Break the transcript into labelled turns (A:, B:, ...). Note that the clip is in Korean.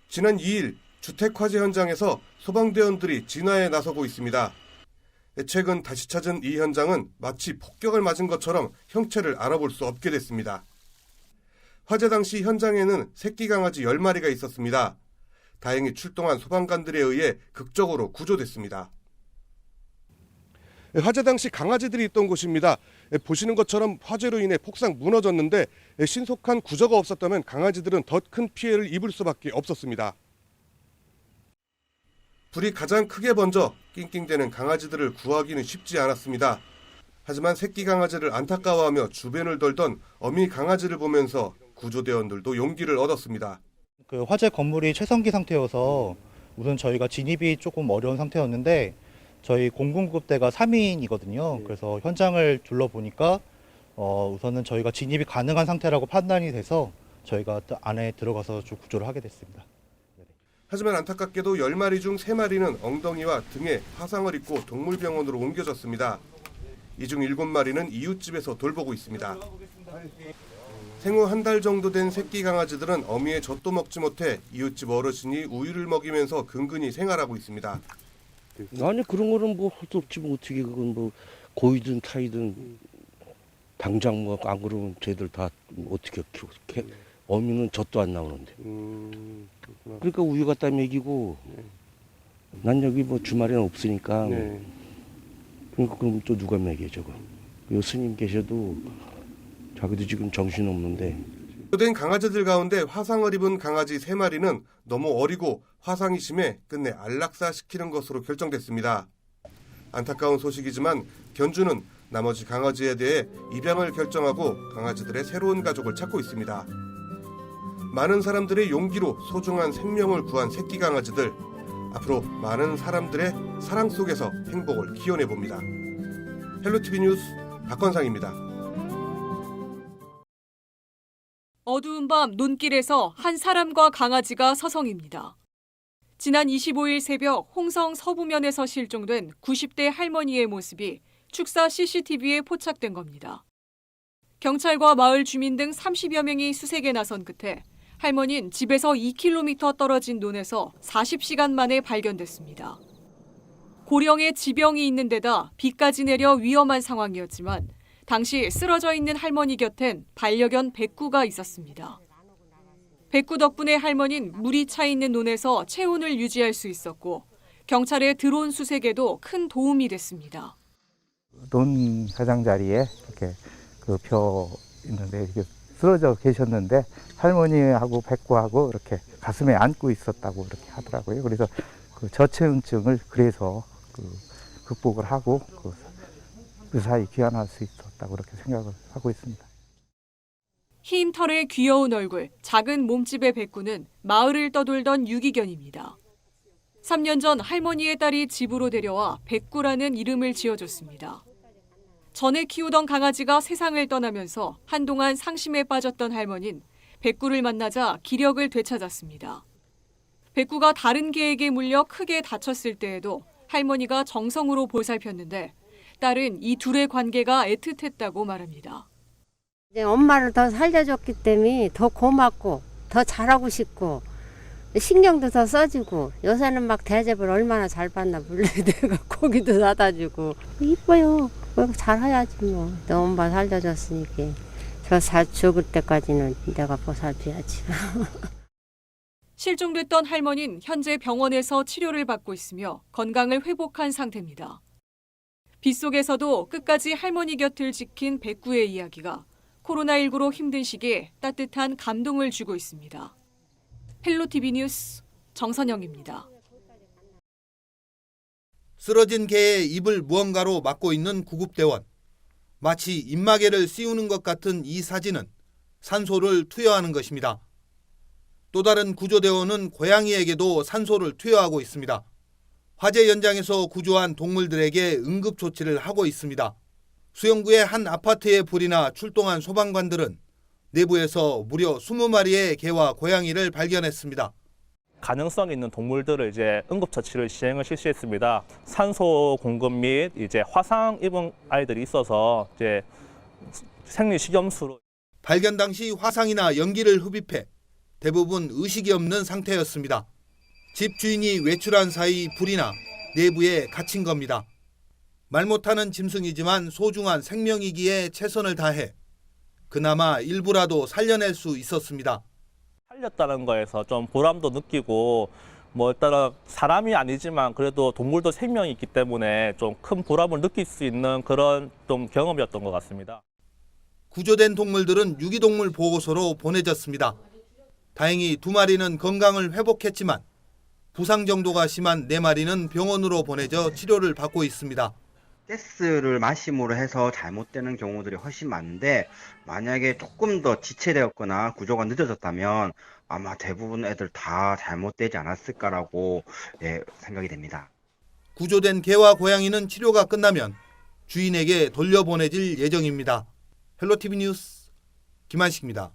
A: 지난 2일 주택 화재 현장에서 소방대원들이 진화에 나서고 있습니다. 최근 다시 찾은 이 현장은 마치 폭격을 맞은 것처럼 형체를 알아볼 수 없게 됐습니다. 화재 당시 현장에는 새끼 강아지 10마리가 있었습니다. 다행히 출동한 소방관들에 의해 극적으로 구조됐습니다. 화재 당시 강아지들이 있던 곳입니다. 보시는 것처럼 화재로 인해 폭삭 무너졌는데 신속한 구조가 없었다면 강아지들은 더 큰 피해를 입을 수밖에 없었습니다. 불이 가장 크게 번져 낑낑대는 강아지들을 구하기는 쉽지 않았습니다. 하지만 새끼 강아지를 안타까워하며 주변을 돌던 어미 강아지를 보면서 구조대원들도 용기를 얻었습니다.
B: 그 화재 건물이 최성기 상태여서 우선 저희가 진입이 조금 어려운 상태였는데 저희 공군구급대가 3인이거든요. 그래서 현장을 둘러보니까 우선은 저희가 진입이 가능한 상태라고 판단이 돼서 저희가 안에 들어가서 좀 구조를 하게 됐습니다.
A: 하지만 안타깝게도 10마리 중 3마리는 엉덩이와 등에 화상을 입고 동물병원으로 옮겨졌습니다. 이 중 7마리는 이웃집에서 돌보고 있습니다. 생후 한 달 정도 된 새끼 강아지들은 어미의 젖도 먹지 못해 이웃집 어르신이 우유를 먹이면서 근근히 생활하고 있습니다.
C: 아니 그런 거는 뭐 할 수 없지 뭐 어떻게 그건 뭐 고이든 타이든 당장 뭐 안 그러면 쟤들 다 어떻게 키워 어미는 젖도 안 나오는데 그러니까 우유 갖다 먹이고 난 여기 뭐 주말에는 없으니까 그러니까 그럼 또 누가 먹여 저거 요 스님 계셔도 자기도 지금 정신 없는데
A: 구조된 강아지들 가운데 화상을 입은 강아지 3마리는 너무 어리고 화상이 심해 끝내 안락사시키는 것으로 결정됐습니다. 안타까운 소식이지만 견주는 나머지 강아지에 대해 입양을 결정하고 강아지들의 새로운 가족을 찾고 있습니다. 많은 사람들의 용기로 소중한 생명을 구한 새끼 강아지들, 앞으로 많은 사람들의 사랑 속에서 행복을 기원해 봅니다. 헬로티비 뉴스 박건상입니다.
D: 어두운 밤 논길에서 한 사람과 강아지가 서성입니다. 지난 25일 새벽 홍성 서부면에서 실종된 90대 할머니의 모습이 축사 CCTV에 포착된 겁니다. 경찰과 마을 주민 등 30여 명이 수색에 나선 끝에 할머니는 집에서 2km 떨어진 논에서 40시간 만에 발견됐습니다. 고령의 지병이 있는 데다 비까지 내려 위험한 상황이었지만 당시 쓰러져 있는 할머니 곁엔 반려견 백구가 있었습니다. 백구 덕분에 할머니는 물이 차 있는 논에서 체온을 유지할 수 있었고 경찰의 드론 수색에도 큰 도움이 됐습니다.
E: 논 가장자리에 이렇게 그 벼 있는데 이렇게 쓰러져 계셨는데 할머니하고 백구하고 이렇게 가슴에 안고 있었다고 이렇게 하더라고요. 그래서 그 저체온증을 그래서 극복을 하고 그 사이 귀환할 수 있었다고 그렇게 생각을 하고 있습니다.
D: 흰 털의 귀여운 얼굴, 작은 몸집의 백구는 마을을 떠돌던 유기견입니다. 3년 전 할머니의 딸이 집으로 데려와 백구라는 이름을 지어줬습니다. 전에 키우던 강아지가 세상을 떠나면서 한동안 상심에 빠졌던 할머니는 백구를 만나자 기력을 되찾았습니다. 백구가 다른 개에게 물려 크게 다쳤을 때에도 할머니가 정성으로 보살폈는데 딸은 이 둘의 관계가 애틋했다고 말합니다.
F: 이제 엄마를 더 살려줬기 때문에 더 고맙고 더 잘하고 싶고 신경도 더 써주고 요새는 막 대접을 얼마나 잘 받나 몰래 내가 고기도 사다 주고 이뻐요. 잘해야지 뭐. 너 엄마 살려줬으니까 저 죽을 때까지는 내가 보살펴야지.
D: 실종됐던 할머니는 현재 병원에서 치료를 받고 있으며 건강을 회복한 상태입니다. 빗속에서도 끝까지 할머니 곁을 지킨 백구의 이야기가 코로나19로 힘든 시기에 따뜻한 감동을 주고 있습니다. 헬로티비 뉴스 정선영입니다.
G: 쓰러진 개의 입을 무언가로 막고 있는 구급대원. 마치 입마개를 씌우는 것 같은 이 사진은 산소를 투여하는 것입니다. 또 다른 구조대원은 고양이에게도 산소를 투여하고 있습니다. 화재 현장에서 구조한 동물들에게 응급조치를 하고 있습니다. 수영구의 한 아파트에 불이 나 출동한 소방관들은 내부에서 무려 20마리의 개와 고양이를 발견했습니다.
H: 가능성 있는 동물들을 이제 응급처치를 실시했습니다. 산소 공급 및 이제 화상 입은 아이들이 있어서 이제 생리식염수로
G: 발견 당시 화상이나 연기를 흡입해 대부분 의식이 없는 상태였습니다. 집 주인이 외출한 사이 불이 나 내부에 갇힌 겁니다. 말 못하는 짐승이지만 소중한 생명이기에 최선을 다해 그나마 일부라도 살려낼 수 있었습니다.
H: 살렸다는 거에서 좀 보람도 느끼고 뭐 일단은 사람이 아니지만 그래도 동물도 생명이 있기 때문에 좀 큰 보람을 느낄 수 있는 그런 좀 경험이었던 것 같습니다.
G: 구조된 동물들은 유기동물 보호소로 보내졌습니다. 다행히 2마리는 건강을 회복했지만 부상 정도가 심한 4마리는 병원으로 보내져 치료를 받고 있습니다.
I: 가스를 마심으로 해서 잘못되는 경우들이 훨씬 많은데 만약에 조금 더 지체되었거나 구조가 늦어졌다면 아마 대부분 애들 다 잘못되지 않았을까라고 생각이 됩니다.
G: 구조된 개와 고양이는 치료가 끝나면 주인에게 돌려보내질 예정입니다. 헬로티비 뉴스 김한식입니다.